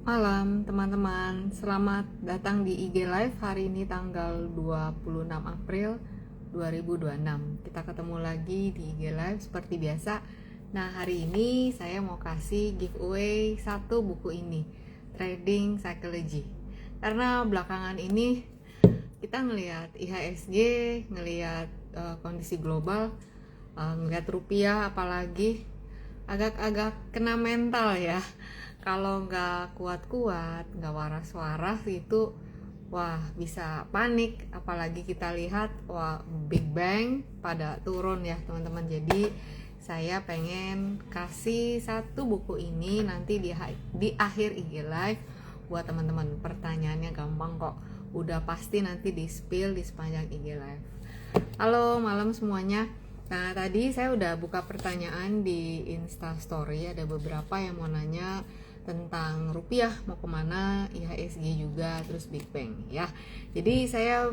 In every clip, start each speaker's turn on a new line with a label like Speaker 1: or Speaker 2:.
Speaker 1: Malam teman-teman, selamat datang di IG Live hari ini tanggal 26 April 2026. Kita ketemu lagi di IG Live seperti biasa. Nah, hari ini saya mau kasih giveaway satu buku ini, Trading Psychology. Karena belakangan ini kita ngelihat IHSG, ngelihat kondisi global, ngelihat rupiah apalagi agak-agak kena mental ya. Kalau nggak kuat-kuat, nggak waras-waras itu, wah bisa panik. Apalagi kita lihat, wah Big Bang pada turun ya teman-teman. Jadi saya pengen kasih satu buku ini nanti di akhir IG Live buat teman-teman. Pertanyaannya gampang kok, udah pasti nanti di spill di sepanjang IG Live. Halo malam semuanya. Nah tadi saya udah buka pertanyaan di Insta Story, ada beberapa yang mau nanya tentang rupiah mau kemana, IHSG juga, terus Big Bang ya. Jadi saya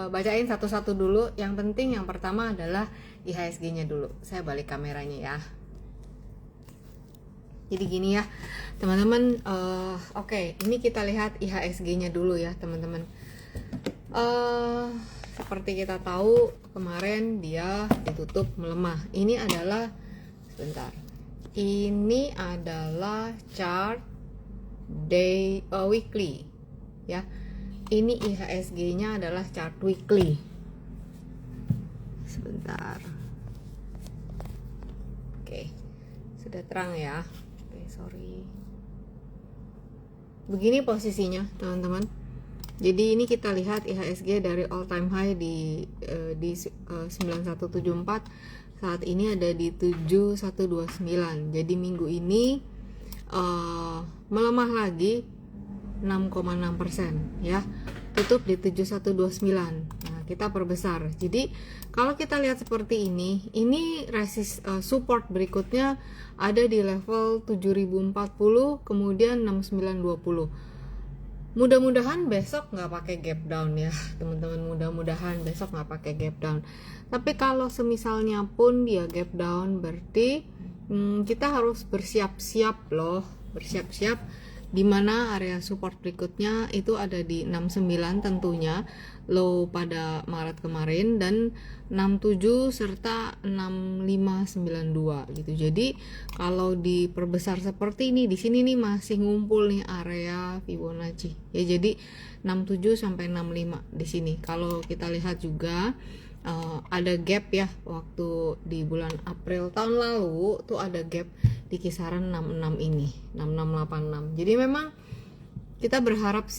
Speaker 1: bacain satu-satu dulu. Yang penting yang pertama adalah IHSG-nya dulu. Saya balik kameranya ya. Jadi gini ya teman-teman, oke, ini kita lihat IHSG-nya dulu ya teman-teman. Seperti kita tahu kemarin dia ditutup melemah. Ini adalah ini adalah chart weekly ya. Ini IHSG-nya adalah chart weekly. Sebentar. Oke. Sudah terang ya. Oke, sorry. Begini posisinya, teman-teman. Jadi ini kita lihat IHSG dari all time high di 9174, saat ini ada di 7129. Jadi minggu ini melemah lagi 6,6% ya. Tutup di 7129. Nah, kita perbesar. Jadi kalau kita lihat seperti ini support berikutnya ada di level 7040, kemudian 6920. Mudah-mudahan besok nggak pakai gap down ya teman-teman, mudah-mudahan besok nggak pakai gap down. Tapi kalau semisalnya pun dia gap down, berarti kita harus bersiap-siap loh, bersiap-siap di mana area support berikutnya itu ada di 69 tentunya, low pada Maret kemarin, dan 67 serta 6592 gitu. Jadi kalau diperbesar seperti ini, di sini nih masih ngumpul nih area Fibonacci ya. Jadi 67 sampai 65 di sini. Kalau kita lihat juga ada gap ya, waktu di bulan April tahun lalu tuh ada gap di kisaran 66 ini, 6686. Jadi memang kita berharap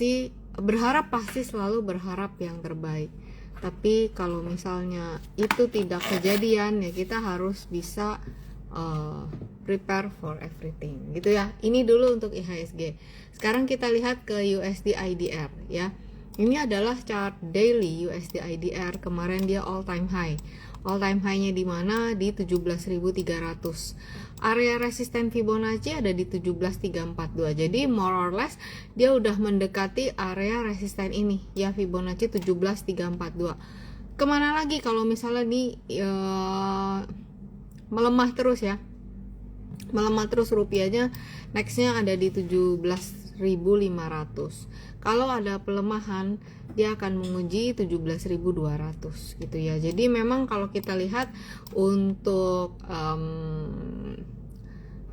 Speaker 1: pasti selalu berharap yang terbaik. Tapi kalau misalnya itu tidak kejadian ya, kita harus bisa prepare for everything gitu ya. Ini dulu untuk IHSG. Sekarang kita lihat ke USD IDR ya. Ini adalah chart daily USD IDR. Kemarin dia all time high. All time high-nya di mana? Di 17.300. Area resisten Fibonacci ada di 17.342. Jadi more or less dia udah mendekati area resisten ini ya, Fibonacci 17.342. Kemana lagi kalau misalnya melemah terus ya? Melemah terus rupiahnya, nextnya ada di 17.500. Kalau ada pelemahan dia akan menguji 17.200 gitu ya. Jadi memang kalau kita lihat untuk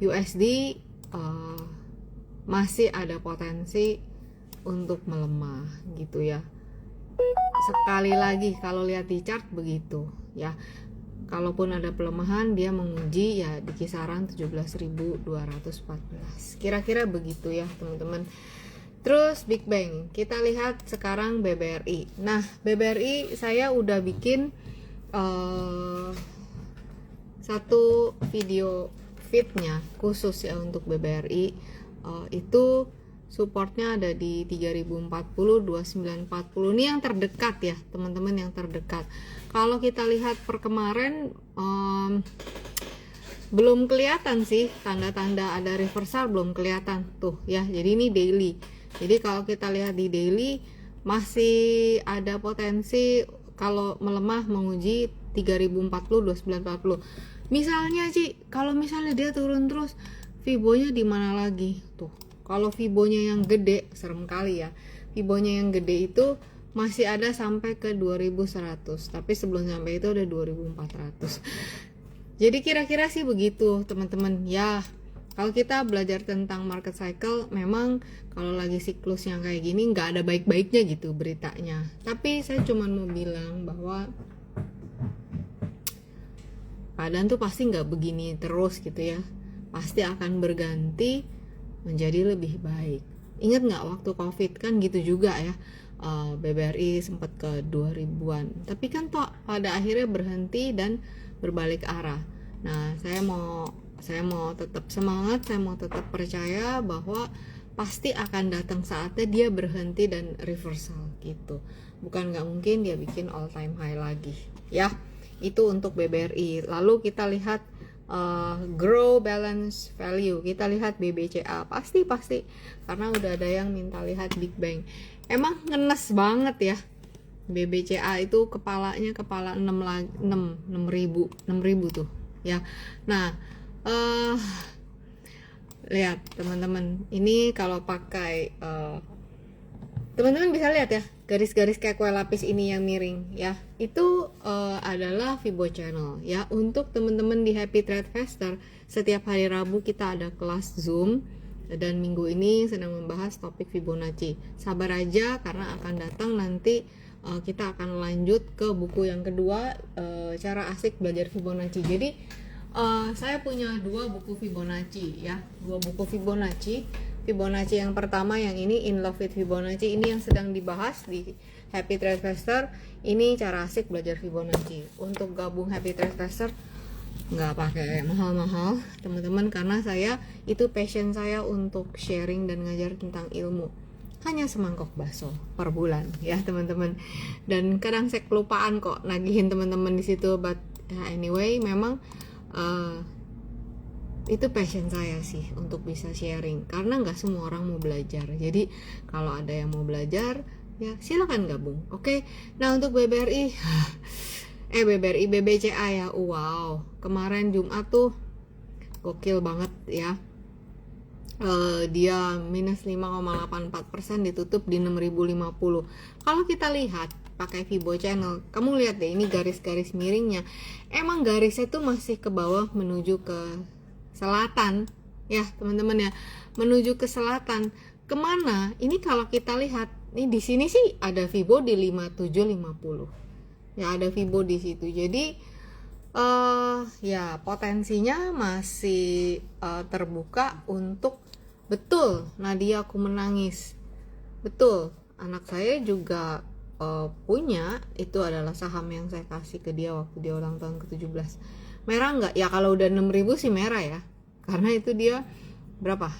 Speaker 1: USD masih ada potensi untuk melemah gitu ya. Sekali lagi kalau lihat di chart begitu ya. Kalaupun ada pelemahan dia menguji ya di kisaran 17.214. Kira-kira begitu ya teman-teman. Terus Big Bang, kita lihat sekarang BBRI. Nah, BBRI saya udah bikin satu video feednya khusus ya untuk BBRI. Itu supportnya ada di 3040, 2940. Ini yang terdekat ya teman-teman, yang terdekat. Kalau kita lihat per kemarin belum kelihatan sih tanda-tanda ada reversal, belum kelihatan tuh ya. Jadi ini daily. Jadi kalau kita lihat di daily masih ada potensi kalau melemah menguji 3040, 2940. Misalnya sih kalau misalnya dia turun terus, Fibonya di mana lagi? Tuh. Kalau Fibonya yang gede, serem kali ya. Fibonya yang gede itu masih ada sampai ke 2100, tapi sebelum sampai itu ada 2400. Jadi kira-kira sih begitu teman-teman ya. Kalau kita belajar tentang market cycle, memang kalau lagi siklus yang kayak gini nggak ada baik-baiknya gitu beritanya. Tapi saya cuma mau bilang bahwa keadaan tuh pasti nggak begini terus gitu ya. Pasti akan berganti menjadi lebih baik. Ingat nggak waktu COVID kan gitu juga ya. BBRI sempat ke 2000-an. Tapi kan toh pada akhirnya berhenti dan berbalik arah. Nah, saya mau tetap semangat, saya mau tetap percaya bahwa pasti akan datang saatnya dia berhenti dan reversal gitu. Bukan nggak mungkin dia bikin all time high lagi. Ya, itu untuk BBRI. Lalu kita lihat grow balance value, kita lihat BBCA pasti karena udah ada yang minta lihat Big Bang. Emang ngenes banget ya BBCA itu kepala 6.000 tuh ya. Nah lihat teman-teman, ini kalau pakai teman-teman bisa lihat ya, garis-garis kayak kue lapis ini yang miring ya, itu adalah Fibo Channel ya. Untuk teman-teman di Happy Trade Faster, setiap hari Rabu kita ada kelas Zoom dan minggu ini sedang membahas topik Fibonacci. Sabar aja karena akan datang nanti kita akan lanjut ke buku yang kedua, cara asik belajar Fibonacci. Jadi saya punya 2 buku Fibonacci ya, 2 buku Fibonacci. Fibonacci yang pertama yang ini In Love with Fibonacci, ini yang sedang dibahas di Happy Trade Faster. Ini cara asik belajar Fibonacci. Untuk gabung Happy Trade Faster nggak pakai mahal-mahal teman-teman, karena saya itu passion saya untuk sharing dan ngajar tentang ilmu. Hanya semangkok bakso per bulan ya teman-teman, dan kadang saya kelupaan kok nagihin teman-teman di situ, but anyway memang itu passion saya sih untuk bisa sharing, karena nggak semua orang mau belajar. Jadi kalau ada yang mau belajar ya silakan gabung. Oke. Nah untuk BBRI BBCA ya, wow, kemarin Jumat tuh gokil banget ya. Dia minus 5,84%, ditutup di 6.050. Kalau kita lihat pakai Fibo Channel, kamu lihat deh ini garis-garis miringnya, emang garisnya tuh masih ke bawah menuju ke selatan ya teman-teman ya, menuju ke selatan. Kemana? Ini kalau kita lihat, ini di sini sih ada Fibo di 5750. Ya ada Fibo di situ. Jadi ya potensinya masih terbuka untuk betul Nadia aku menangis. Betul, anak saya juga punya, itu adalah saham yang saya kasih ke dia waktu dia ulang tahun ke-17. Merah nggak? Ya kalau udah 6.000 sih merah ya. Karena itu dia berapa?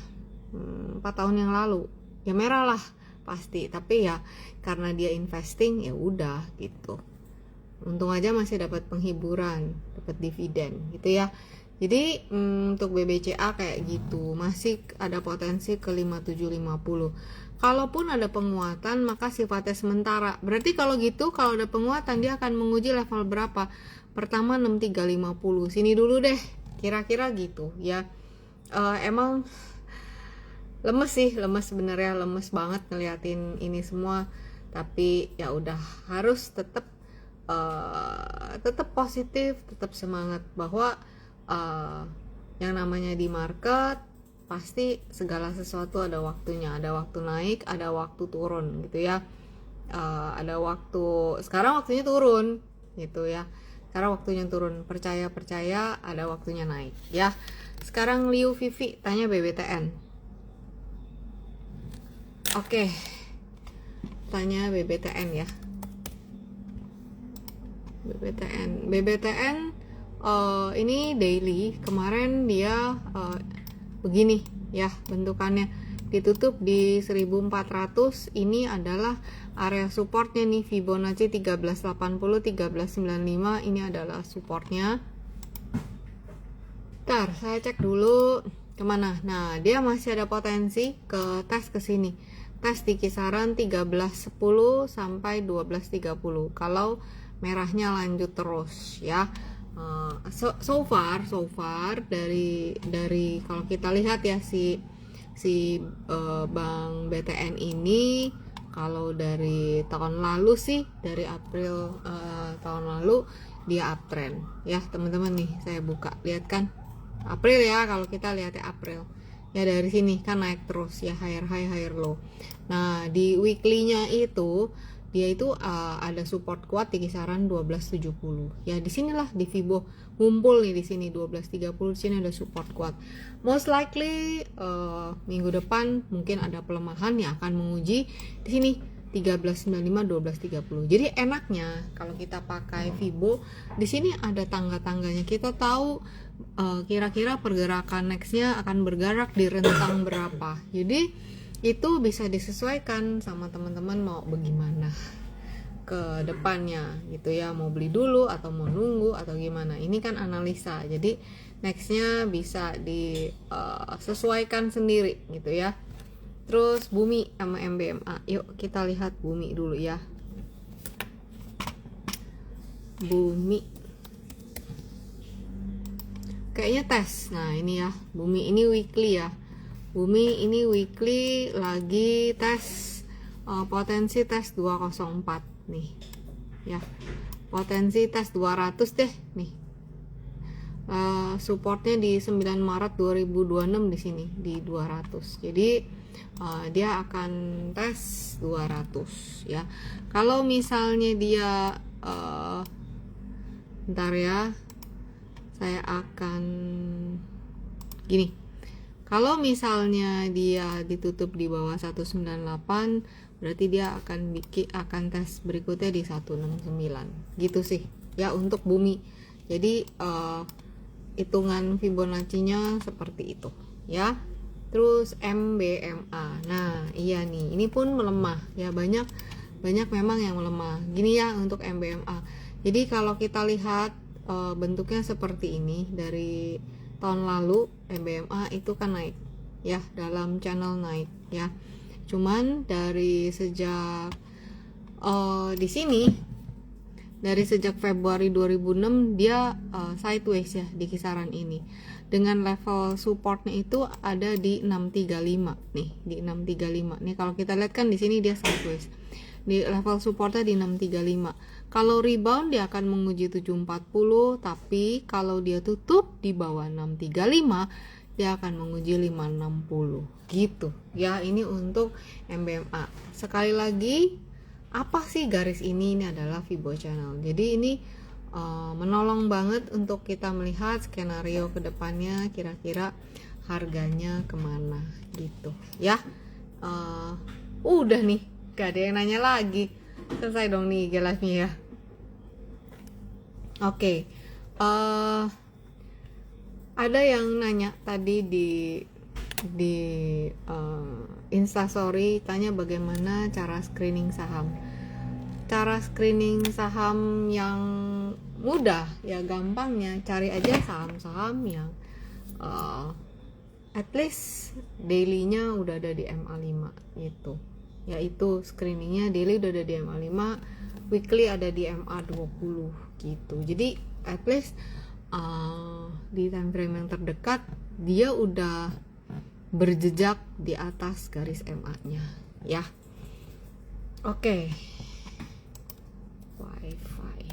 Speaker 1: 4 tahun yang lalu. Ya merah lah pasti. Tapi ya karena dia investing ya udah gitu. Untung aja masih dapat penghiburan, dapat dividen gitu ya. Jadi untuk BBCA kayak gitu, masih ada potensi ke 5750. Kalaupun ada penguatan maka sifatnya sementara. Berarti kalau gitu, kalau ada penguatan dia akan menguji level berapa? Pertama 6350. Sini dulu deh, kira-kira gitu ya. Emang lemes sih, lemes sebenarnya, lemes banget ngeliatin ini semua. Tapi ya udah, harus tetap positif, tetap semangat bahwa yang namanya di market pasti segala sesuatu ada waktunya, ada waktu naik, ada waktu turun gitu ya. Ada waktu, sekarang waktunya turun gitu ya, sekarang waktunya turun, percaya ada waktunya naik ya. Sekarang Liu Vivi tanya BBTN. Oke, tanya BBTN ya. BBTN ini daily, kemarin dia begini ya bentukannya, ditutup di 1400. Ini adalah area supportnya nih, Fibonacci 1380, 1395, ini adalah supportnya. Ntar saya cek dulu kemana. Nah dia masih ada potensi ke tes ke sini, tes di kisaran 1310 sampai 1230 kalau merahnya lanjut terus ya. So far dari kalau kita lihat ya, si si Bank BTN ini kalau dari tahun lalu sih, dari April tahun lalu dia uptrend ya teman-teman. Nih saya buka, lihat kan April ya, kalau kita lihat ya April ya, dari sini kan naik terus ya, higher high higher low. Nah di weekly-nya itu dia itu ada support kuat di kisaran 1270 ya. Disinilah di Fibo ngumpul nih, di sini 1230, di sini ada support kuat. Most likely minggu depan mungkin ada pelemahan yang akan menguji di sini 1395 1230. Jadi enaknya kalau kita pakai Fibo di sini ada tangga-tangganya, kita tahu kira-kira pergerakan nextnya akan bergerak di rentang berapa. Jadi itu bisa disesuaikan sama teman-teman mau bagaimana ke depannya gitu ya, mau beli dulu atau mau nunggu atau gimana. Ini kan analisa, jadi nextnya bisa disesuaikan sendiri gitu ya. Terus Bumi sama MBMA, yuk kita lihat Bumi dulu ya. Bumi kayaknya tes. Nah ini ya Bumi ini weekly ya. Bumi ini weekly lagi tes potensi tes 204 nih ya, potensi tes 200 deh nih. Supportnya di 9 Maret 2026 di sini di 200. Jadi dia akan tes 200 ya. Kalau misalnya dia bentar ya, saya akan gini. Kalau misalnya dia ditutup di bawah 198, berarti dia akan tes berikutnya di 169 gitu sih ya untuk Bumi. Jadi hitungan Fibonacci-nya seperti itu ya. Terus MBMA, nah iya nih, ini pun melemah ya, banyak memang yang melemah gini ya untuk MBMA. Jadi kalau kita lihat bentuknya seperti ini, dari tahun lalu MBMA itu kan naik ya, dalam channel naik ya. Cuman dari sejak di sini, dari sejak Februari 2006 dia sideways ya di kisaran ini, dengan level supportnya itu ada di 635 nih, di 635 nih. Kalau kita lihat kan di sini dia sideways, di level supportnya di 635. Kalau rebound dia akan menguji 740, tapi kalau dia tutup di bawah 635 dia akan menguji 560 gitu ya. Ini untuk MBMA. Sekali lagi, apa sih garis ini? Ini adalah Fibo channel. Jadi ini menolong banget untuk kita melihat skenario kedepannya, kira-kira harganya kemana gitu ya. Udah nih, gak ada yang nanya lagi, selesai dong nih IG live-nya ya. Oke. Ada yang nanya tadi di Instastory, tanya bagaimana cara screening saham. Cara screening saham yang mudah ya, gampangnya cari aja saham-saham yang at least daily-nya udah ada di MA5 gitu. Yaitu screeningnya daily udah ada di MA5, weekly ada di MA20 gitu. Jadi at least di time frame yang terdekat dia udah berjejak di atas garis MA-nya ya. Oke. Wi-Fi.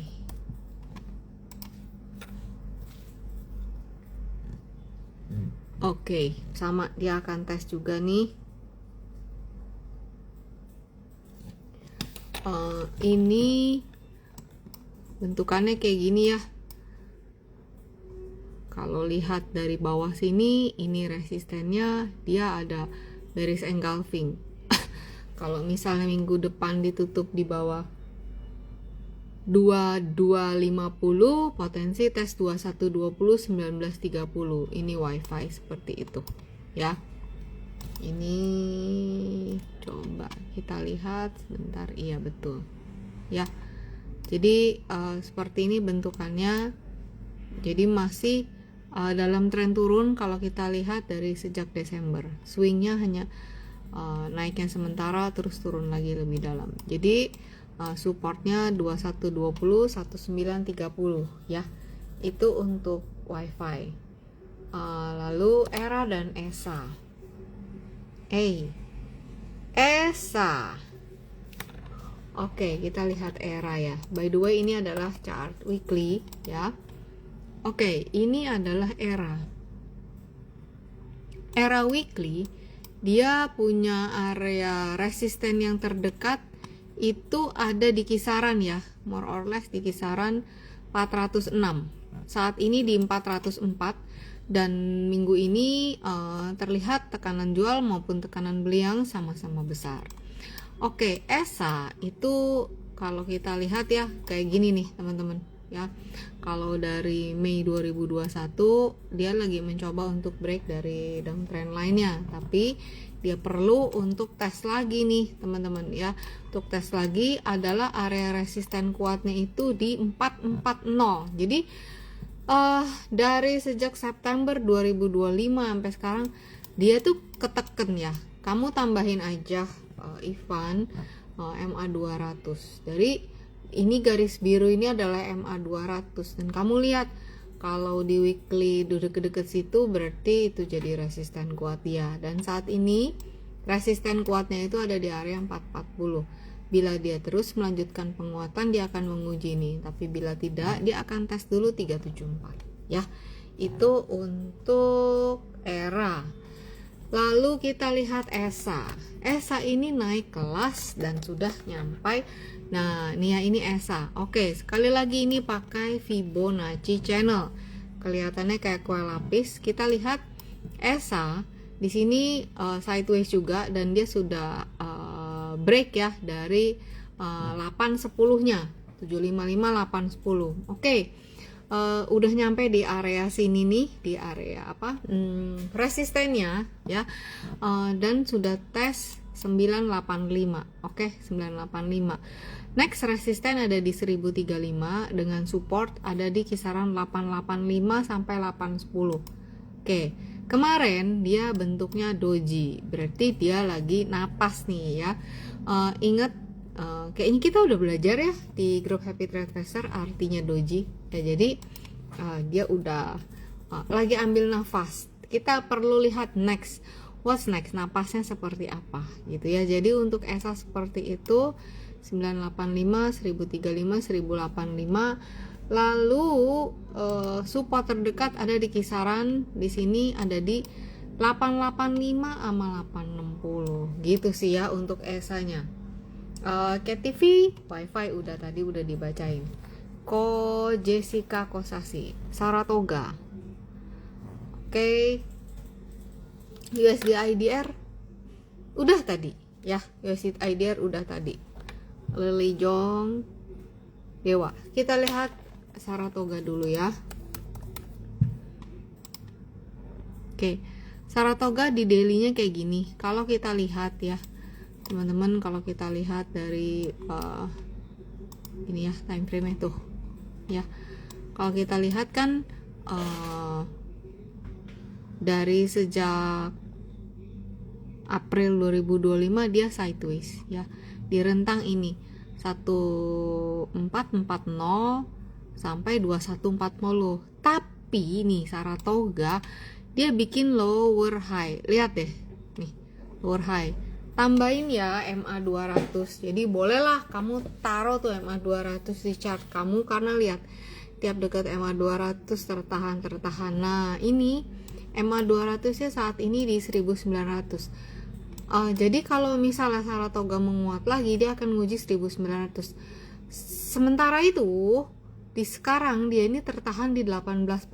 Speaker 1: Oke, sama dia akan tes juga nih. Ini bentukannya kayak gini ya. Kalau lihat dari bawah sini, ini resistennya dia ada bearish engulfing. Kalau misalnya minggu depan ditutup di bawah 2250, potensi tes 2120 1930. Ini Wi-Fi seperti itu ya. Ini coba kita lihat sebentar. Iya betul ya. Jadi seperti ini bentukannya. Jadi masih dalam tren turun. Kalau kita lihat dari sejak Desember, swingnya hanya naiknya sementara terus turun lagi lebih dalam. Jadi supportnya 2120 1930 ya. Itu untuk Wi-Fi. Lalu ERA dan ESA. ESA. Oke, kita lihat ERA ya. By the way, ini adalah chart weekly ya. Oke, ini adalah ERA. ERA weekly, dia punya area resisten yang terdekat itu ada di kisaran ya, more or less di kisaran 406. Saat ini di 404 dan minggu ini terlihat tekanan jual maupun tekanan beli yang sama-sama besar. Oke, ESA itu kalau kita lihat ya kayak gini nih teman-teman ya. Kalau dari Mei 2021 dia lagi mencoba untuk break dari downtrend lainnya, tapi dia perlu untuk tes lagi nih teman-teman ya. Untuk tes lagi adalah area resisten kuatnya itu di 440. Jadi dari sejak September 2025 sampai sekarang dia tuh keteken ya. Kamu tambahin aja Ivan MA 200. Dari ini garis biru ini adalah MA 200 dan kamu lihat kalau di weekly deket-deket situ berarti itu jadi resisten kuat dia. Dan saat ini resisten kuatnya itu ada di area 440. Bila dia terus melanjutkan penguatan dia akan menguji ini, tapi bila tidak dia akan tes dulu 374 ya. Itu untuk ERA. Lalu kita lihat ESA. ESA ini naik kelas dan sudah nyampai. Nah, nih ya ini ESA. Oke, sekali lagi ini pakai Fibonacci channel. Kelihatannya kayak kue lapis. Kita lihat ESA di sini sideways juga dan dia sudah break ya dari 810-nya. 755 810. Oke. Udah nyampe di area sini nih, di area resistennya ya, dan sudah tes 985. Oke, 985. Next resisten ada di 1035 dengan support ada di kisaran 885 sampai 810. Oke, kemarin dia bentuknya doji, berarti dia lagi napas nih ya. Ingat kayaknya kita udah belajar ya di grup Happy Trade Tracer artinya doji ya. Jadi dia udah lagi ambil nafas. Kita perlu lihat next, what's next, napasnya seperti apa gitu ya. Jadi untuk ESA seperti itu 985, 1035, 1085. Lalu support terdekat ada di kisaran di sini ada di 885 sama 860 gitu sih ya untuk ESA-nya. KTV, Wi-Fi udah dibacain. Jessica Kosasi, Saratoga. Oke. USD IDR udah tadi ya, USD IDR udah tadi. Lily Jong, Dewa. Kita lihat Saratoga dulu ya. Oke. Saratoga di daily-nya kayak gini. Kalau kita lihat ya teman-teman, kalau kita lihat dari ini ya time frame itu ya, kalau kita lihat kan dari sejak April 2025 dia sideways ya di rentang ini 1440 sampai 2140. Tapi nih Saratoga dia bikin lower high, lihat deh nih lower high, tambahin ya MA 200. Jadi bolehlah kamu taruh tuh MA 200 di chart kamu, karena lihat tiap dekat MA 200 tertahan. Nah ini MA 200 nya saat ini di 1900. Jadi kalau misalnya Saratoga menguat lagi dia akan nguji 1900. Sementara itu di sekarang dia ini tertahan di 1840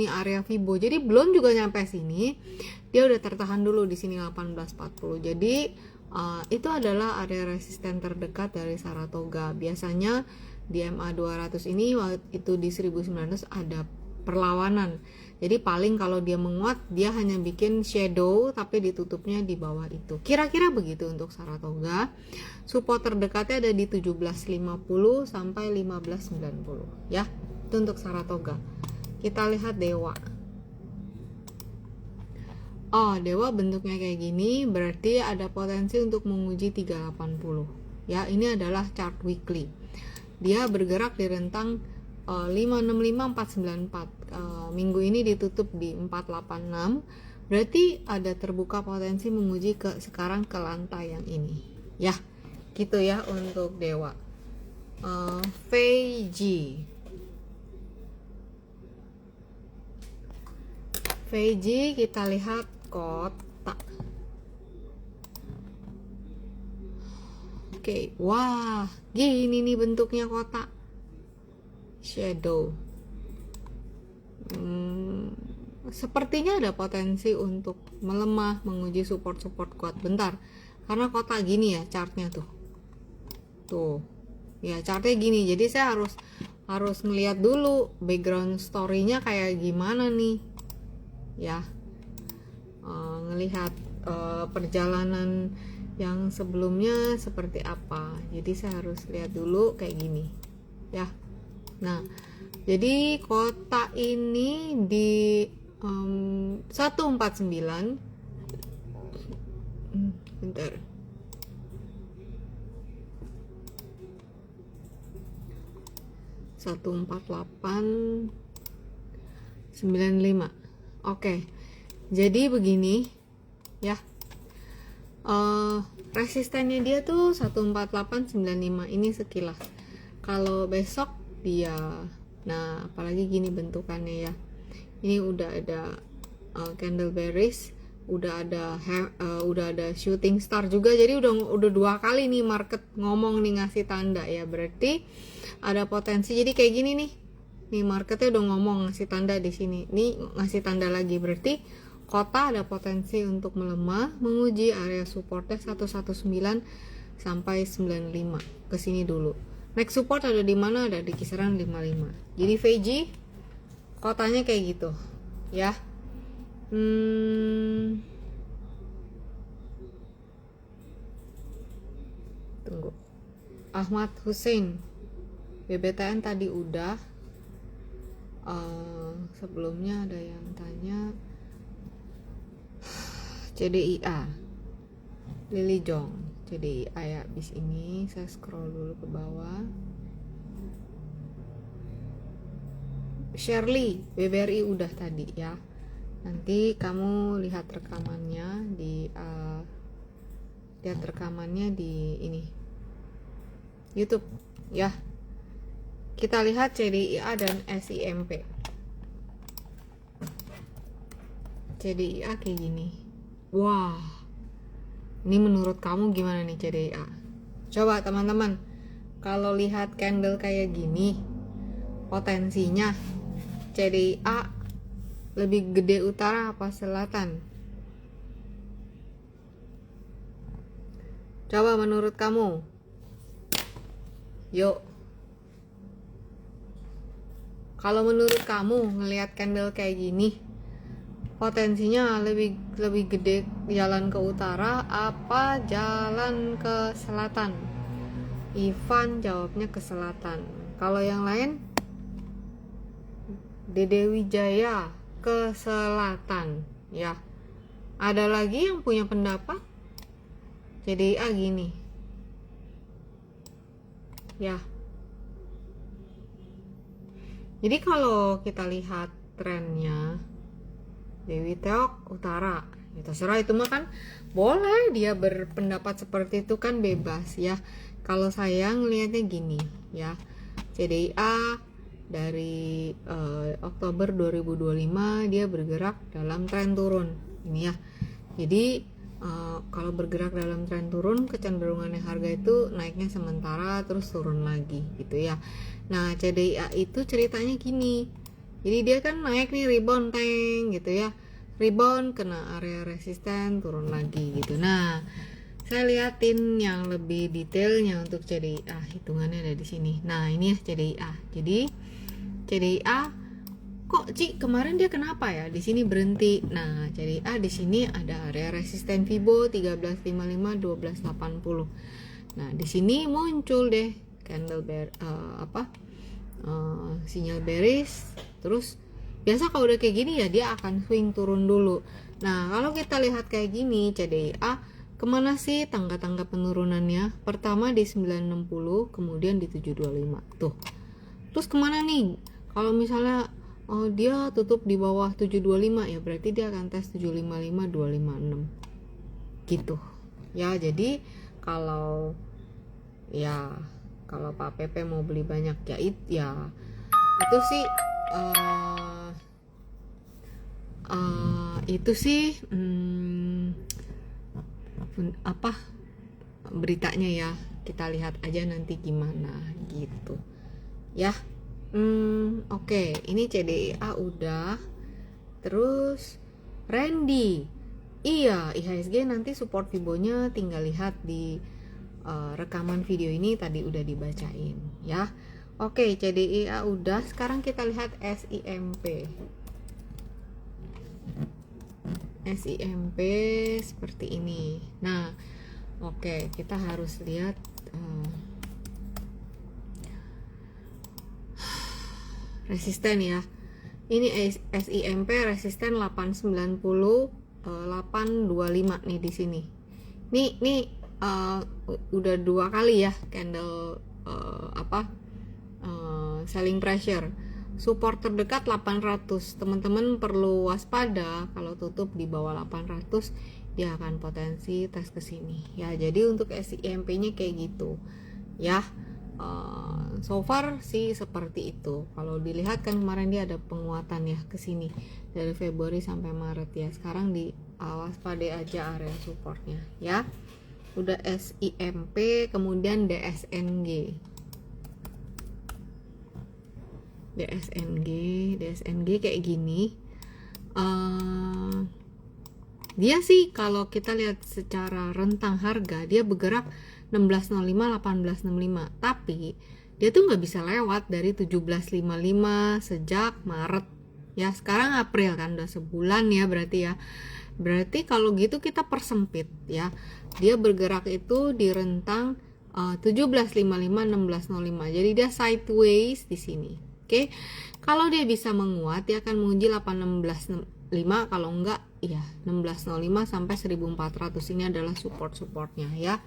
Speaker 1: nih area Fibo. Jadi belum juga nyampe sini, dia udah tertahan dulu di sini 1840. Jadi itu adalah area resisten terdekat dari Saratoga. Biasanya di MA 200 ini itu di 1900 ada perlawanan. Jadi paling kalau dia menguat dia hanya bikin shadow tapi ditutupnya di bawah itu. Kira-kira begitu untuk Saratoga. Support terdekatnya ada di 1750 sampai 1590 ya. Itu untuk Saratoga. Kita lihat Dewa. Dewa bentuknya kayak gini, berarti ada potensi untuk menguji 380 ya. Ini adalah chart weekly. Dia bergerak di rentang 565 494. Minggu ini ditutup di 486, berarti ada terbuka potensi menguji sekarang ke lantai yang ini ya. Gitu ya untuk dewa. Feiji kita lihat kotak. Oke, wah, gini nih bentuknya kotak. Shadow. Sepertinya ada potensi untuk melemah, menguji support kuat. Bentar, karena kotak gini ya chartnya tuh ya, chartnya gini. Jadi saya harus ngeliat dulu background story-nya kayak gimana nih ya. Ngelihat perjalanan yang sebelumnya seperti apa. Jadi saya harus lihat dulu kayak gini ya. Nah, jadi kotak ini di 149 bentar, 14895. Oke, jadi begini ya. Resistennya dia tuh 14895 ini sekilas. Kalau besok dia, nah apalagi gini bentukannya ya, ini udah ada candle bearish, udah ada shooting star juga. Jadi udah 2 kali nih market ngomong nih, ngasih tanda ya, berarti ada potensi. Jadi kayak gini nih marketnya udah ngomong, ngasih tanda di sini, nih ngasih tanda lagi, berarti kota ada potensi untuk melemah, menguji area supportnya 119 sampai 95 ke sini dulu. Next support ada di mana? Ada di kisaran 55. Jadi Feiji kotanya kayak gitu ya. Tunggu. Ahmad Hussein BBTN tadi udah. Sebelumnya ada yang tanya CDIA, Lily Jong. CDIA ya, abis ini saya scroll dulu ke bawah. Shirley BBRI udah tadi ya. Nanti kamu lihat rekamannya di ini YouTube ya. Kita lihat CDIA dan SIMP. CDIA kayak gini. Wah, ini menurut kamu gimana nih CDIA? Coba teman-teman, kalau lihat candle kayak gini, potensinya CDIA lebih gede utara apa selatan? Coba menurut kamu. Yuk. Kalau menurut kamu ngelihat candle kayak gini, potensinya lebih gede jalan ke utara apa jalan ke selatan? Ivan jawabnya ke selatan. Kalau yang lain, Dede Wijaya ke selatan ya. Ada lagi yang punya pendapat? Jadi gini ya. Jadi kalau kita lihat trennya, Dewi Teok utara ya, terserah, itu mah kan boleh dia berpendapat seperti itu, kan bebas ya. Kalau saya ngelihatnya gini ya, CDIA dari Oktober 2025 dia bergerak dalam tren turun ini ya. Jadi kalau bergerak dalam tren turun, kecenderungannya harga itu naiknya sementara terus turun lagi gitu ya. Nah, CDIA itu ceritanya gini. Jadi dia kan naik nih, rebound tank gitu ya. Rebound kena area resisten, turun lagi gitu. Nah, saya liatin yang lebih detailnya untuk CDIA, hitungannya ada di sini. Nah, ini ya CDIA. Jadi CDIA kok kemarin dia kenapa ya di sini berhenti? Nah, CDIA di sini ada area resisten Fibo 1355 1280. Nah, di sini muncul deh candle sinyal bearish. Terus biasa kalau udah kayak gini ya dia akan swing turun dulu. Nah, kalau kita lihat kayak gini CDIA kemana sih tangga-tangga penurunannya? Pertama di 960, kemudian di 725 tuh. Terus kemana nih? Kalau misalnya Oh, dia tutup di bawah 725 ya, berarti dia akan tes 755 256 gitu ya. Jadi kalau Pak PP mau beli banyak ya itu sih apa beritanya ya, kita lihat aja nanti gimana gitu ya. Oke, ini CDIA udah. Terus Randy, iya IHSG nanti support Fibonya tinggal lihat di rekaman video ini tadi udah dibacain ya. Oke, CDIA udah. Sekarang kita lihat SIMP. SIMP seperti ini. Nah, oke, kita harus lihat resisten ya. Ini SIMP resisten 890 825 nih di sini. Nih udah 2 kali ya candle selling pressure. Support terdekat 800. Teman-teman perlu waspada kalau tutup di bawah 800 dia akan potensi tes ke sini ya. Jadi untuk SIMP-nya kayak gitu ya. So far sih seperti itu. Kalau dilihat kan kemarin dia ada penguatan ya ke sini dari Februari sampai Maret ya. Sekarang di waspada aja area supportnya ya. Udah SIMP, kemudian DSNG kayak gini. Dia sih kalau kita lihat secara rentang harga dia bergerak 1605 1865, tapi dia tuh nggak bisa lewat dari 1755 sejak Maret ya. Sekarang April kan udah sebulan ya, berarti kalau gitu kita persempit ya. Dia bergerak itu di rentang 1755 1605, jadi dia sideways di sini. Oke, kalau dia bisa menguat dia akan menguji 816.5, kalau enggak ya 1605 sampai 1400. Ini adalah supportnya ya.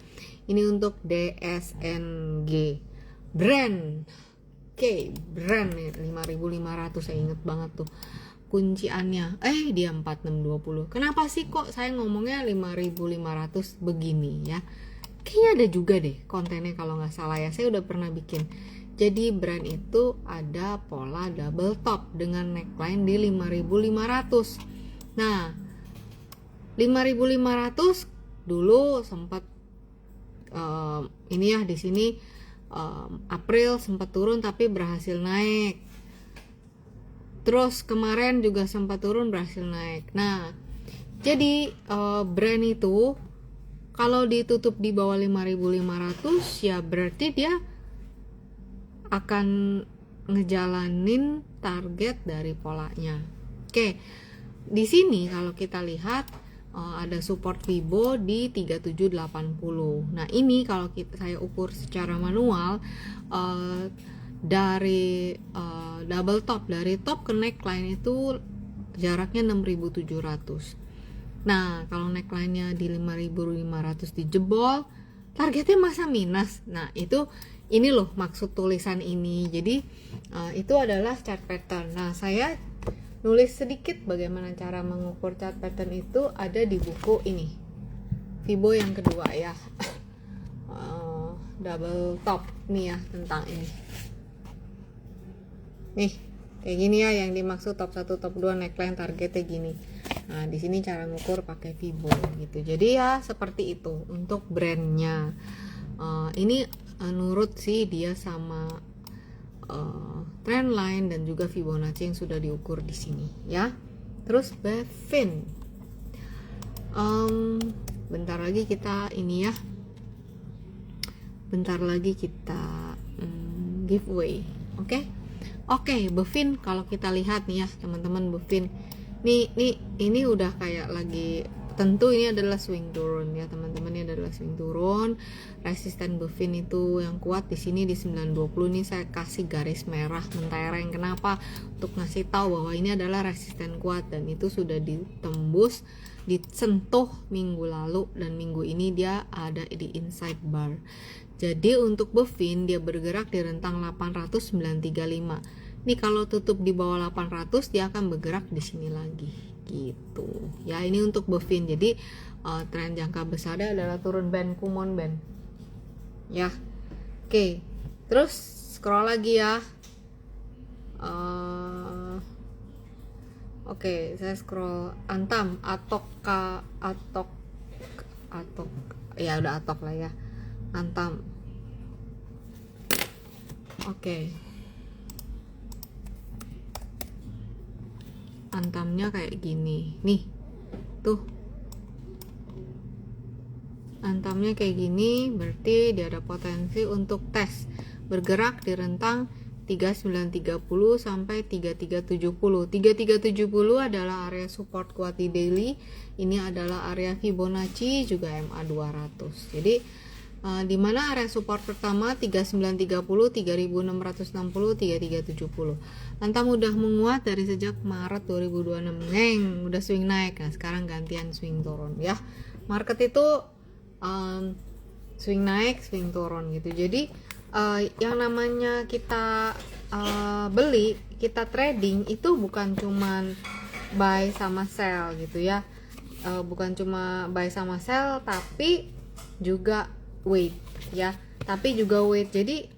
Speaker 1: Ini untuk DSNG brand. Oke, brand nih 5500, saya inget banget tuh kunciannya. Dia 4620. Kenapa sih kok saya ngomongnya 5500 begini ya? Kayaknya ada juga deh kontennya kalau nggak salah ya. Saya udah pernah bikin. Jadi brand itu ada pola double top dengan neckline di 5500. Nah, 5500 dulu sempat ini ya di sini April sempat turun tapi berhasil naik. Terus kemarin juga sempat turun berhasil naik. Nah, jadi brand itu kalau ditutup di bawah 5500 ya berarti dia akan ngejalanin target dari polanya. Oke. Di sini kalau kita lihat ada support Fibo di 3780. Nah, ini kalau saya ukur secara manual dari double top, dari top ke neckline itu jaraknya 6700. Nah, kalau neckline-nya di 5500 dijebol, targetnya masa minus. Nah, ini loh maksud tulisan ini. Jadi itu adalah chart pattern. Nah, saya nulis sedikit bagaimana cara mengukur chart pattern itu ada di buku ini, Fibo yang kedua ya. Double top nih ya, tentang ini nih kayak gini ya, yang dimaksud top 1 top 2 neckline targetnya gini. Nah, di sini cara ngukur pakai Fibo gitu. Jadi ya seperti itu untuk brandnya. Ini nurut sih dia sama trendline dan juga Fibonacci yang sudah diukur di sini ya. Terus Bevin, bentar lagi kita ini ya, bentar lagi kita giveaway. Oke, Bevin kalau kita lihat nih ya teman-teman, Bevin ini udah kayak lagi, tentu ini adalah swing turun ya teman-teman, ini adalah swing turun. Resisten Bevin itu yang kuat di sini di 920. Ini saya kasih garis merah mentereng. Kenapa? Untuk ngasih tahu bahwa ini adalah resisten kuat dan itu sudah ditembus, disentuh minggu lalu dan minggu ini dia ada di inside bar. Jadi untuk Bevin dia bergerak di rentang 800-935. Nih kalau tutup di bawah 800 dia akan bergerak di sini lagi gitu. Ya ini untuk Bovin. Jadi tren jangka besarnya adalah turun band, Kumon band. Ya. Oke. Terus scroll lagi ya. Oke, saya scroll Antam, Atok, ya udah Atok lah ya, Antam. Oke, Antamnya kayak gini, nih, tuh, Antamnya kayak gini, berarti dia ada potensi untuk tes bergerak di rentang 3930 sampai 3370. 3370 adalah area support kuat di daily. Ini adalah area Fibonacci juga MA 200. Jadi di mana area support pertama 3930, 3660, 3370. Antam udah menguat dari sejak Maret 2026. Neng, udah swing naik. Nah, sekarang gantian swing turun ya. Market itu swing naik, swing turun gitu. Jadi yang namanya kita beli, kita trading itu bukan cuman buy sama sell gitu ya, bukan cuma buy sama sell tapi juga wait ya, jadi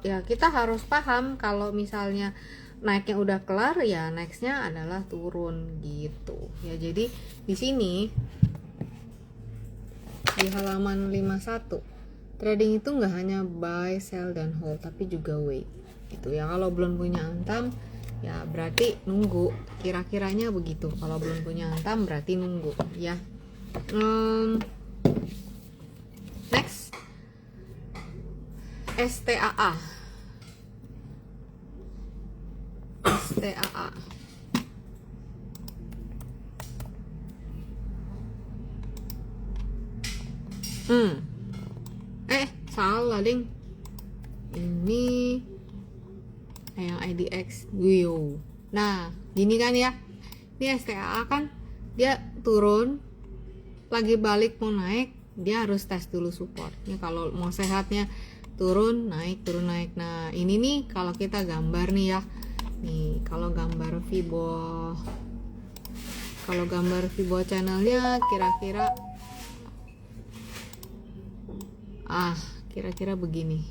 Speaker 1: ya kita harus paham kalau misalnya naiknya udah kelar ya nextnya adalah turun gitu ya. Jadi di sini di halaman 51 trading itu nggak hanya buy, sell, dan hold, tapi juga wait gitu ya. Kalau belum punya Antam ya berarti nunggu, kira-kiranya begitu. Kalau belum punya Antam berarti nunggu ya. Next, STAA. Salah ding, ini yang IDX Guyo. Nah gini kan ya, ini STAA kan dia turun lagi balik mau naik, dia harus tes dulu supportnya. Kalau mau sehatnya turun naik. Nah ini nih kalau kita gambar nih ya, nih kalau gambar Fibo channelnya kira-kira begini.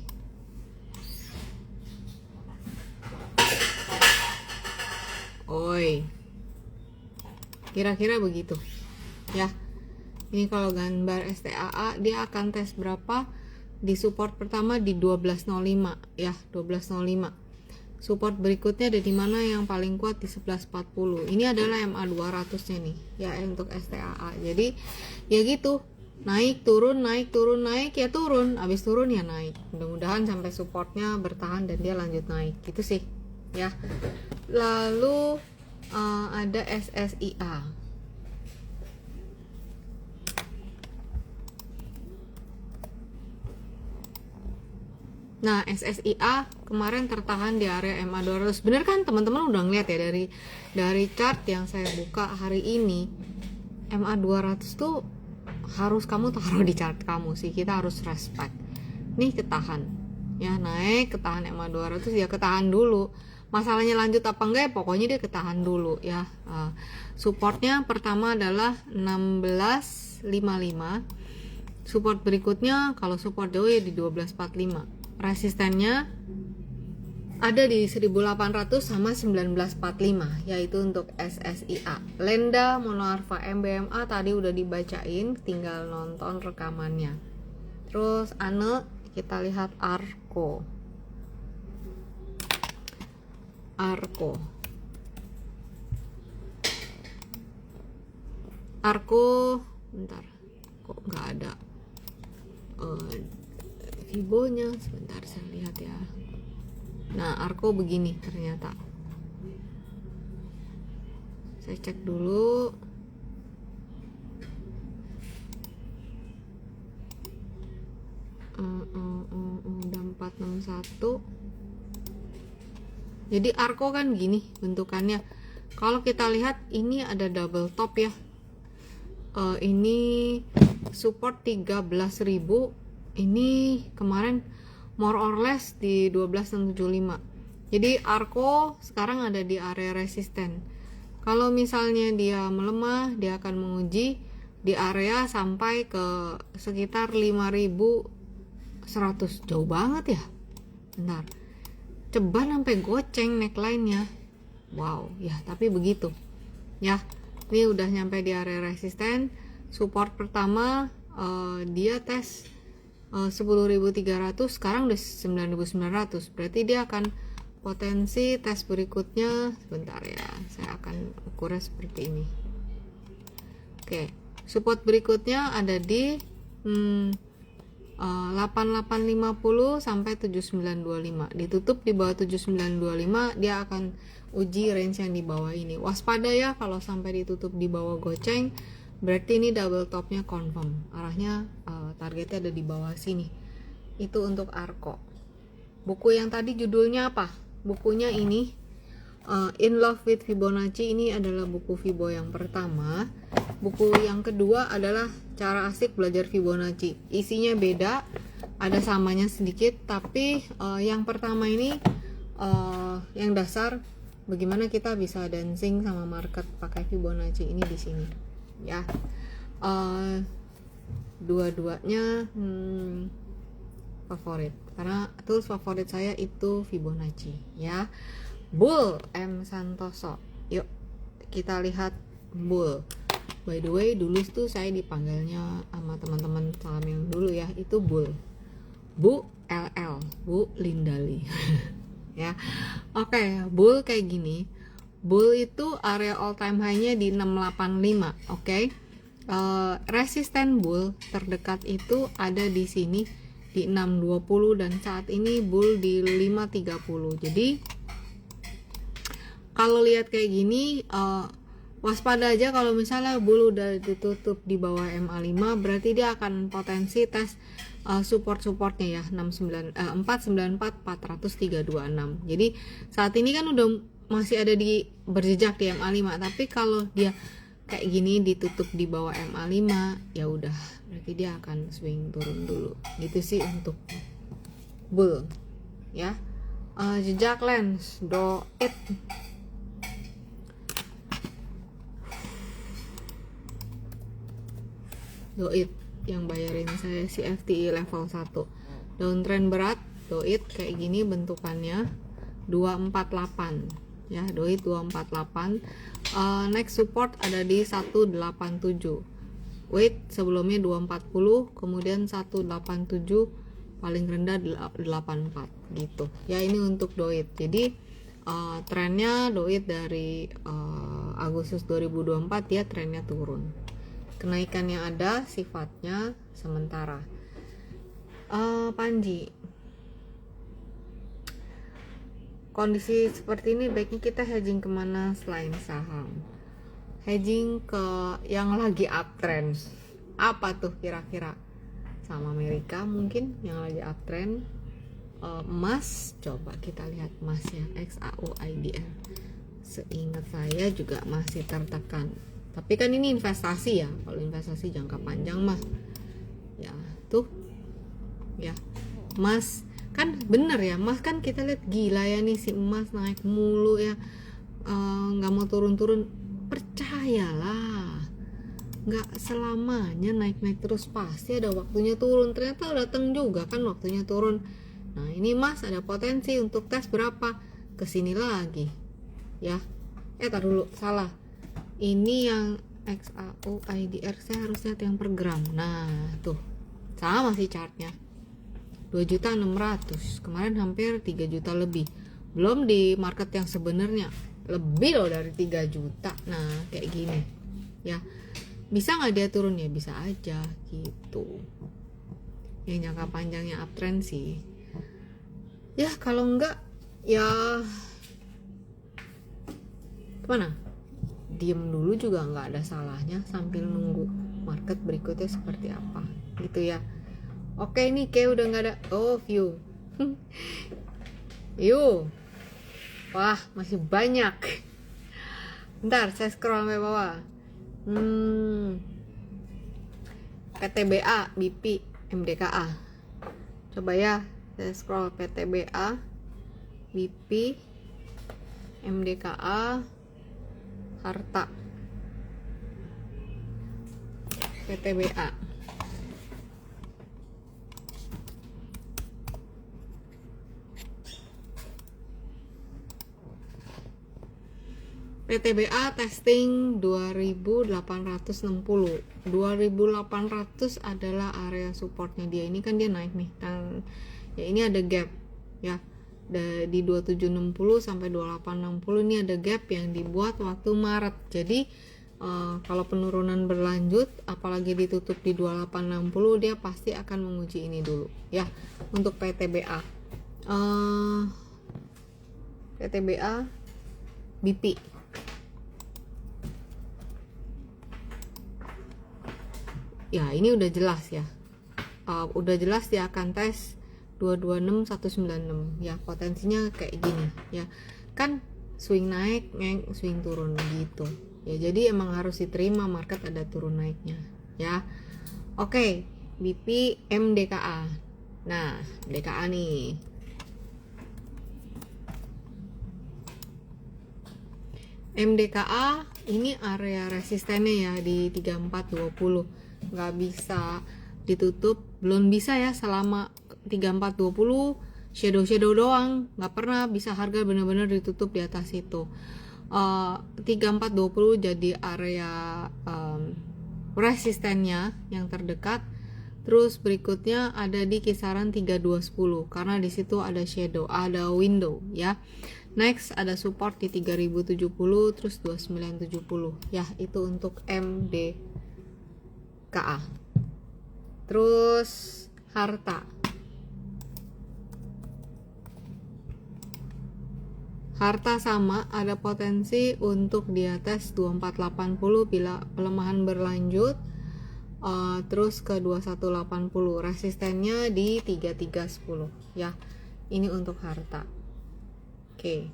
Speaker 1: Kira-kira begitu ya. Ini kalau gambar STAA dia akan tes berapa? Di support pertama di 1205 ya, 1205. Support berikutnya ada di mana yang paling kuat di 1140. Ini adalah MA 200-nya nih ya untuk STAA. Jadi ya gitu, naik turun ya turun, habis turun ya naik. Mudah-mudahan sampai supportnya bertahan dan dia lanjut naik gitu sih ya. Lalu ada SSIA. Nah SSIA kemarin tertahan di area MA 200. Bener kan teman-teman udah ngeliat ya dari chart yang saya buka hari ini, MA 200 tuh harus kamu taruh di chart kamu sih, kita harus respect. Nih ketahan ya, naik ketahan MA 200 ya, ketahan dulu. Masalahnya lanjut apa enggak ya, pokoknya dia ketahan dulu ya. Supportnya pertama adalah 1655. Support berikutnya kalau support jauh ya di 1245. Resistennya ada di 1800 sama 1945, yaitu untuk SSIA. Lenda, Monoarva, MBMA tadi udah dibacain, tinggal nonton rekamannya. Terus Ane, kita lihat Arko. Bentar, kok nggak ada Fibonya, sebentar saya lihat ya. Nah Arko begini ternyata, saya cek dulu. Udah 461. Jadi Arko kan gini bentukannya. Kalau kita lihat ini ada double top ya. Ini support 13.000. Ini kemarin more or less di 12.75. Jadi Arko sekarang ada di area resisten. Kalau misalnya dia melemah, dia akan menguji di area sampai ke sekitar 5100. Jauh banget ya. Bentar. Ceban sampai goceng neckline-nya. Wow, ya tapi begitu. Ya, ini udah nyampe di area resisten. Support pertama dia tes 10.300, sekarang udah 9.900. Berarti dia akan potensi tes berikutnya. Sebentar ya, saya akan ukurnya seperti ini. Oke, support berikutnya ada di 8850 sampai 7925. Ditutup di bawah 7925, dia akan uji range yang di bawah ini. Waspada ya kalau sampai ditutup di bawah goceng, berarti ini double topnya confirm. Arahnya targetnya ada di bawah sini. Itu untuk Arko. Buku yang tadi judulnya apa? Bukunya ini In Love with Fibonacci. Ini adalah buku Fibo yang pertama. Buku yang kedua adalah Cara Asik Belajar Fibonacci. Isinya beda, ada samanya sedikit, tapi yang pertama ini yang dasar bagaimana kita bisa dancing sama market pakai Fibonacci ini di sini. Ya, dua-duanya favorit karena tools favorit saya itu Fibonacci ya. Bull M Santoso. Yuk kita lihat Bull. By the way, dulu tuh saya dipanggilnya sama teman-teman saham yang dulu ya, itu Bull. Bu LL, Bu Lindali. Ya. Oke, Bull kayak gini. Bull itu area all time high-nya di 685, oke. Resisten Bull terdekat itu ada di sini di 620 dan saat ini Bull di 530. Jadi kalau lihat kayak gini waspada aja kalau misalnya Bull udah ditutup di bawah MA5, berarti dia akan potensi tes support-supportnya ya 494 400 326. Jadi saat ini kan udah masih ada di berjejak di MA5, tapi kalau dia kayak gini ditutup di bawah MA5 ya udah berarti dia akan swing turun dulu. Gitu sih untuk Bull ya. Jejak lens Doit. Doit yang bayarin saya si FTI level 1. Downtrend berat Doit kayak gini bentukannya 248 ya, Doit 248. Next support ada di 187. Wait sebelumnya 240, kemudian 187, paling rendah 84 gitu. Ya ini untuk Doit. Jadi trennya Doit dari Agustus 2024 ya trennya turun. Kenaikan yang ada sifatnya sementara. Panji, kondisi seperti ini baiknya kita hedging kemana selain saham? Hedging ke yang lagi uptrend. Apa tuh kira-kira? Sama Amerika mungkin yang lagi uptrend. Emas, coba kita lihat emas ya, XAUIDR. Seingat saya juga masih tertekan. Tapi kan ini investasi ya, kalau investasi jangka panjang mah ya tuh ya emas kan bener ya, emas kan kita lihat gila ya nih si emas naik mulu ya, nggak mau turun-turun. Percayalah nggak selamanya naik-naik terus, pasti ada waktunya turun. Ternyata datang juga kan waktunya turun. Nah ini emas ada potensi untuk tes berapa kesini lagi ya. Tar dulu, salah. Ini yang XAUIDR, saya harus lihat yang per gram. Nah tuh sama sih chartnya 2.600.000, kemarin hampir 3 juta lebih, belum di market yang sebenarnya lebih loh dari 3 juta. Nah kayak gini ya, bisa nggak dia turun? Ya bisa aja gitu. Yang jangka panjangnya uptrend sih ya, kalau enggak ya kemana? Diem dulu juga nggak ada salahnya sambil nunggu market berikutnya seperti apa gitu ya. Oke, ini kayak udah nggak ada. Oh, view. Yuk, wah masih banyak. Bentar, saya scroll sampai bawah. PTBA, BP, MDKA. Coba ya, saya scroll PTBA, BP, MDKA, Harta, PTBA. PTBA testing 2860. 2800 adalah area supportnya dia. Ini kan dia naik nih. Dan ya ini ada gap ya. Di 2760 sampai 2860 ini ada gap yang dibuat waktu Maret. Jadi kalau penurunan berlanjut apalagi ditutup di 2860, dia pasti akan menguji ini dulu ya. Untuk PTBA PTBA BP ya, ini udah jelas ya, udah jelas dia akan tes 226196 ya. Potensinya kayak gini ya kan, swing naik, swing turun gitu ya. Jadi emang harus diterima market ada turun naiknya ya. Oke, BP MDKA. Nah, MDKA nih, MDKA ini area resistennya ya di 3420, nggak bisa ditutup, belum bisa ya selama 3420 shadow doang, nggak pernah bisa harga benar-benar ditutup di atas itu. 3420 jadi area resistennya yang terdekat. Terus berikutnya ada di kisaran 3210 karena di situ ada shadow, ada window ya. Next ada support di 3070 terus 2970 ya. Itu untuk MDKA. Terus Harta. Harta sama, ada potensi untuk di atas 2480 bila pelemahan berlanjut. Terus ke 2180, resistennya di 3310 ya. Ini untuk Harta. Oke.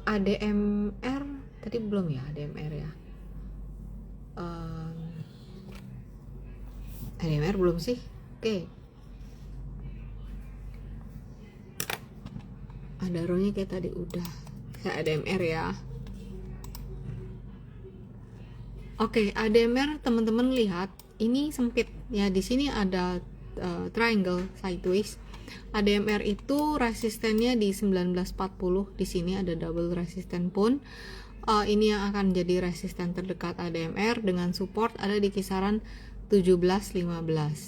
Speaker 1: ADMR tadi belum ya, ADMR ya. ADMR belum sih. Oke. Ada rohnya kayak tadi udah. Kayak ADMR ya. Oke, ADMR teman-teman lihat ini sempit ya. Di sini ada triangle sideways. ADMR itu resistennya di 1940. Di sini ada double resisten pun. Ini yang akan jadi resisten terdekat ADMR dengan support ada di kisaran 17.15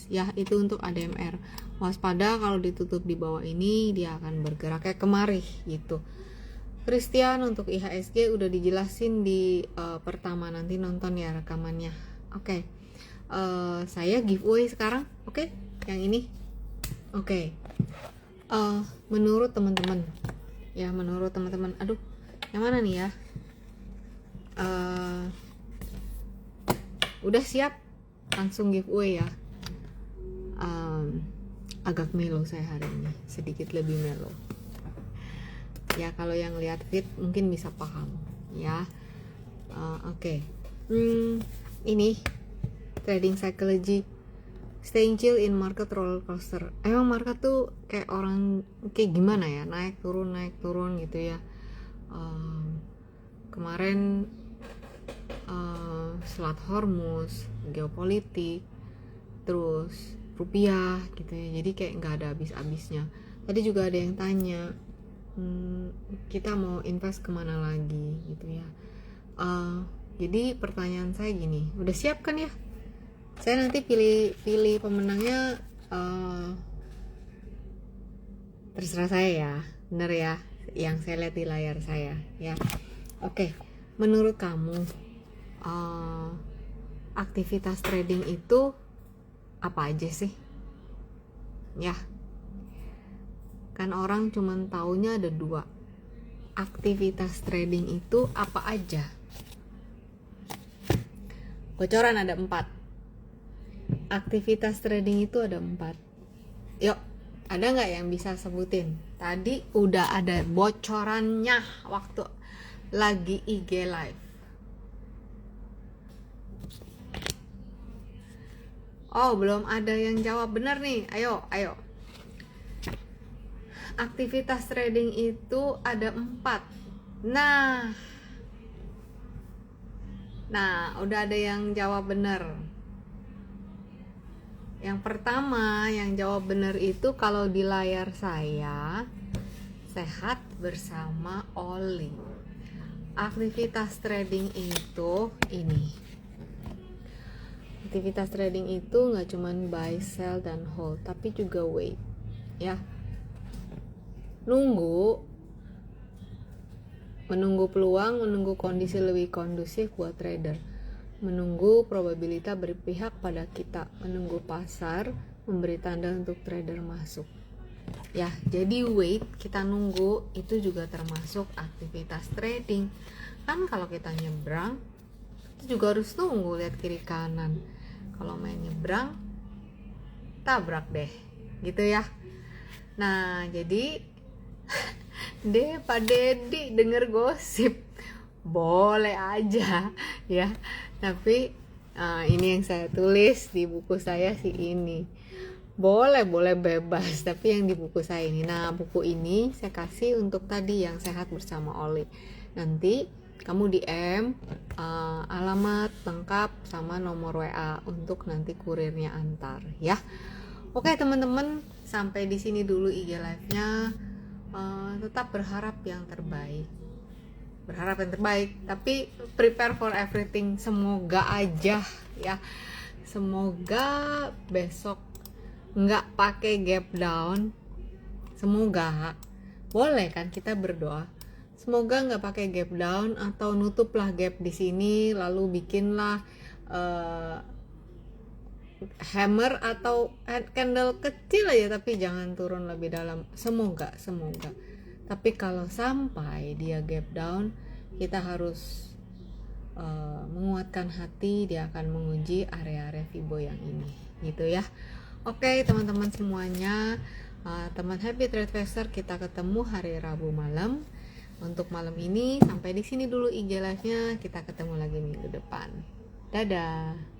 Speaker 1: ya. Itu untuk ADMR. Waspada kalau ditutup di bawah ini dia akan bergerak kayak kemari gitu. Christian untuk IHSG udah dijelasin di pertama, nanti nonton ya rekamannya. Oke. Saya giveaway sekarang. Oke, yang ini. Oke. Menurut teman-teman ya, menurut teman-teman, aduh yang mana nih ya, udah siap langsung giveaway ya. Agak melo saya hari ini, sedikit lebih melo ya. Kalau yang lihat feed mungkin bisa paham ya. Oke. Ini trading psychology, staying chill in market roller coaster. Emang market tuh kayak orang kayak gimana ya, naik turun gitu ya. Kemarin Selat Hormuz, geopolitik, terus rupiah gitu ya. Jadi kayak nggak ada habis-habisnya. Tadi juga ada yang tanya, kita mau invest kemana lagi gitu ya. Jadi pertanyaan saya gini, udah siap kan ya? Saya nanti pilih pemenangnya, terserah saya ya, bener ya, yang saya lihat di layar saya ya. Oke, menurut kamu aktivitas trading itu apa aja sih? Ya, kan orang cuman taunya ada 2. Aktivitas trading itu apa aja? Bocoran ada 4. Aktivitas trading itu ada 4. Yuk, ada nggak yang bisa sebutin? Tadi udah ada bocorannya waktu lagi IG live. Oh, belum ada yang jawab. Bener nih, ayo. aktivitas trading itu ada 4. Nah, udah ada yang jawab benar. Yang pertama yang jawab benar itu kalau di layar saya, Sehat Bersama Oli. Aktivitas trading itu ini. Aktivitas trading itu nggak cuman buy, sell, dan hold, tapi juga wait, ya. Menunggu peluang, menunggu kondisi lebih kondusif buat trader, menunggu probabilitas berpihak pada kita, menunggu pasar memberi tanda untuk trader masuk. Ya, jadi wait, kita nunggu, itu juga termasuk aktivitas trading. Kan kalau kita nyebrang, itu juga harus nunggu, lihat kiri kanan. Kalau main nyebrang, tabrak deh, gitu ya. Nah, jadi Pak Dedi denger gosip boleh aja ya, tapi ini yang saya tulis di buku saya sih ini. Boleh bebas, tapi yang di buku saya ini. Nah, buku ini saya kasih untuk tadi yang Sehat Bersama Oli. Nanti kamu DM alamat lengkap sama nomor WA untuk nanti kurirnya antar ya. Oke teman-teman, sampai di sini dulu IG live-nya. Tetap berharap yang terbaik, tapi prepare for everything. Semoga aja ya, semoga besok nggak pakai gap down. Semoga, boleh kan kita berdoa, semoga nggak pakai gap down atau nutuplah gap di sini lalu bikinlah hammer atau candle kecil aja, tapi jangan turun lebih dalam. Semoga. Tapi kalau sampai dia gap down, kita harus menguatkan hati, dia akan menguji area-area Fibo yang ini, gitu ya. Oke teman-teman semuanya, teman Happy Trade Faster, kita ketemu hari Rabu malam. Untuk malam ini sampai di sini dulu IG live-nya, kita ketemu lagi minggu depan. Dadah.